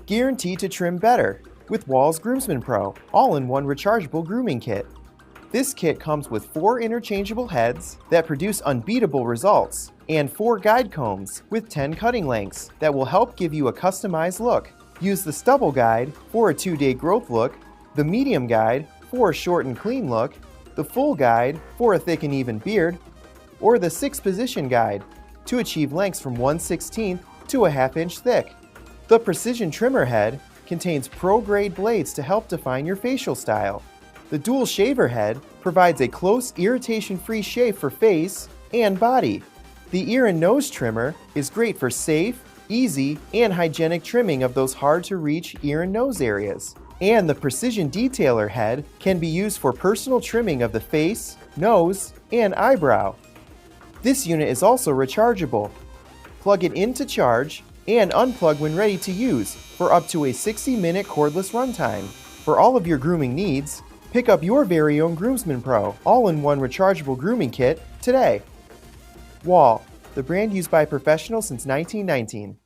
Guaranteed to trim better with Wahl's Groomsman Pro all-in-one rechargeable grooming kit. This kit comes with 4 interchangeable heads that produce unbeatable results and 4 guide combs with 10 cutting lengths that will help give you a customized look. Use the stubble guide for a 2-day growth look, the medium guide for a short and clean look, the full guide for a thick and even beard, or the 6-position guide to achieve lengths from 1/16 to a ½ inch thick. The precision trimmer head contains pro-grade blades to help define your facial style. The dual shaver head provides a close, irritation-free shave for face and body. The ear and nose trimmer is great for safe, easy, and hygienic trimming of those hard-to-reach ear and nose areas. And the precision detailer head can be used for personal trimming of the face, nose, and eyebrow. This unit is also rechargeable. Plug it in to charge and unplug when ready to use for up to a 60-minute cordless runtime. For all of your grooming needs, pick up your very own Groomsman Pro all-in-one rechargeable grooming kit today. Wahl, the brand used by professionals since 1919.